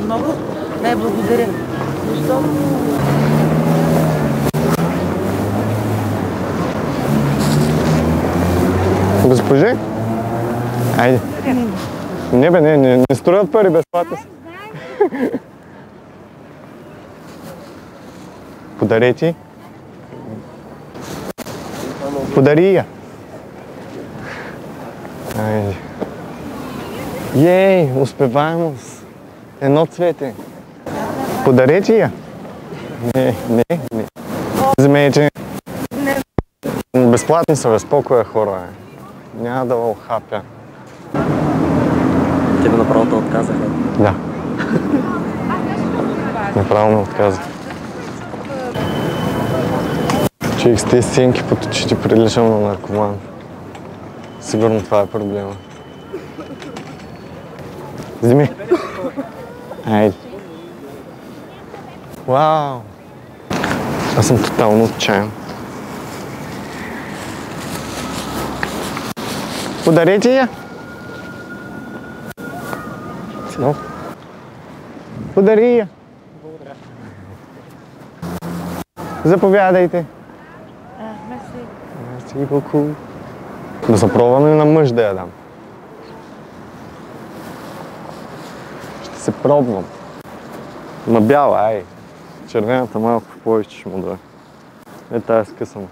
много. Не, благодаря. Защото... Госпожи? Айде. Не бе, не струват пари безплатно. Подари ти. Подари я. Айде. Ей, успеваемост. Едно цвете. Подари ти я. Не. Вземете. Безплатни са, безпокоя хора. Няма да хапя. Тебе направо те отказаха? Да. Направо ме отказах. Човек с тези сенки под очите приличам на наркоман. Сигурно това е проблема. Вземи. Айде. Вау! Аз съм тотално отчаян. Подарете я! No. Подари я! Благодаря. Заповядайте! Мерси. Мерси beaucoup. Да се пробваме на мъж да я дам. Ще се пробвам. На бяла, ай. Червената малко повече ще му да. Е, тая скъсана.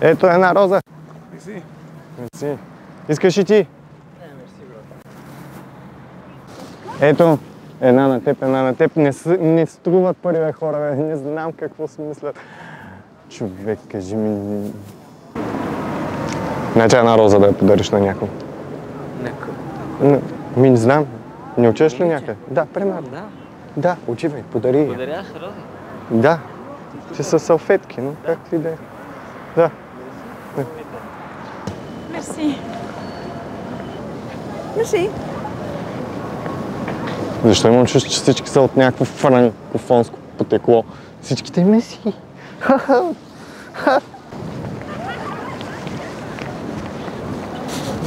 Ето една роза. Мерси. Мерси. Искаш и ти? Не, мерси, брат. Ето, една на теб. Не струват пари, бе, хора, бе. Не знам какво си мислят. Човек, кажи ми... Значи една роза да я подариш на някой. Някой. Не знам. Не учиш ли някъде? Да, примерно. Да. Да, учивай, подари я. Подарях роза? Да. Че са салфетки, но както и да е. Да. Мерси. Мерси. Защо имам чувство, че всички са от някакво франкофонско потекло? Всичките меси.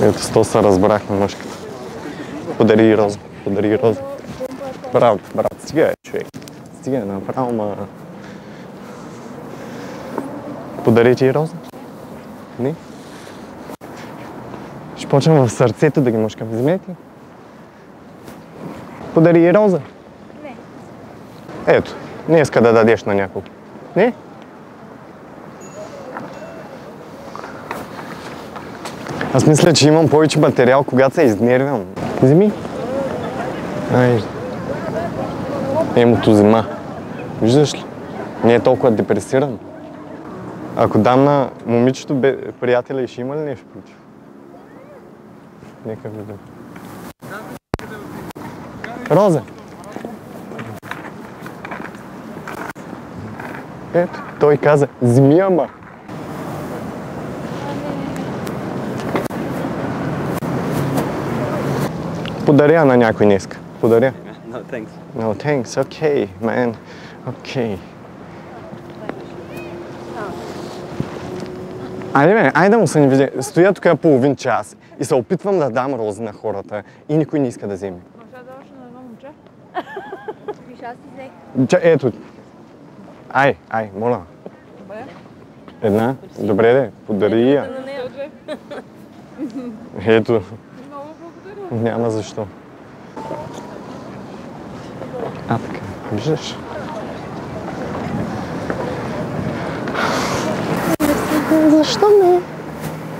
Ето с то се разбрах на мъжката. Подари роза. Подари роза. Брат, стига е, човек. Стига е, направо, ма... Подари ти роза? Не? Ще почвам в сърцето да ги мъжкам. Вземете. Подари роза. Не. Ето, не иска да дадеш на някого. Не? Аз мисля, че имам повече материал, когато се изнервям. Вземи. Ай. Емото взема. Виждаш ли? Не е толкова депресиран. Ако дам на момичето приятеля и ще има ли нещо против? Нека видим. Роза. Ето, той каза, вземи ама. Подаря на някой днеска. Подаря. No, thanks. No, thanks. Okay, man. Okay. Айде да му се не види. Стоя тук половин час и се опитвам да дам рози на хората и никой не иска да вземе. Може да даваш на едно момче? Виж, аз ти взех. Ето. Ай, моля. Добре. Една? Добре де, подари я. На нея. Ето. Много благодаря. Няма защо. Така, виждаш? Защо не?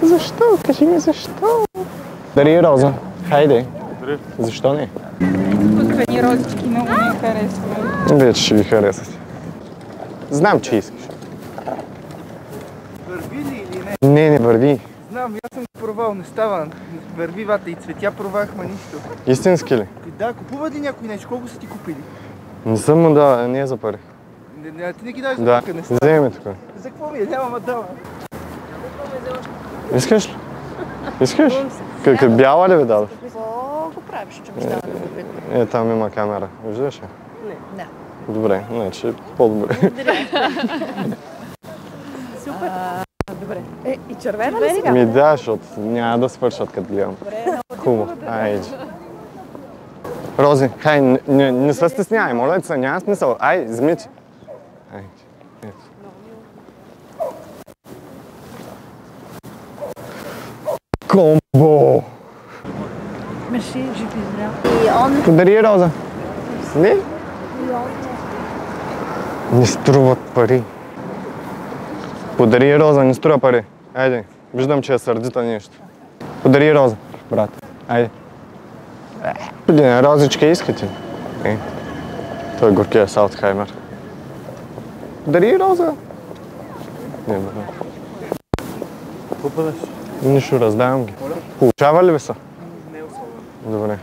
Защо? Кажи ми защо? Дари роза. Хайде. Защо не? Изкуствени розички много ми харесват. Вече ще ви харесат. Знам, че искаш. Върви ли или не? Не върви. Знам, аз съм провал, не става. Върви вата и цветя провахме нищо. Истински ли? И да, купува ли някой нещо? Колко са ти купили? Не съм му дал, не е за пари. Ти не ги дай за Да, тук, не става. вземи тук. За какво ми е? Няма ма дава. Искаш ли? Искаш? Как бяла ли ви дадох? Какво го правиш, че ми става да го питам? Е, там има камера. Виждаш ли? Не. Добре, значи по-добре. Супер. Добре. И червена ли сега? Ми да, защото няма да свършат като гледам. Добре, Хубаво. Айде. Рози, хай, не се стесняй, моля се, няма смисъл. Ай, вземи. Ай, ето. Комбо! Merci, j'ai plaisir. Подари Роза. Не? Не струват пари. Подари Роза, не струва пари. Айде, виждам, че е сърдита нещо. Подари Роза, брат. Айде. Блин, розичка искате? Той е горкия Саутхаймер. Подари Роза. Не, брат. Какво бъдеш? Нищо, раздавам ги. Получава ли ви са? Не особено. Добре.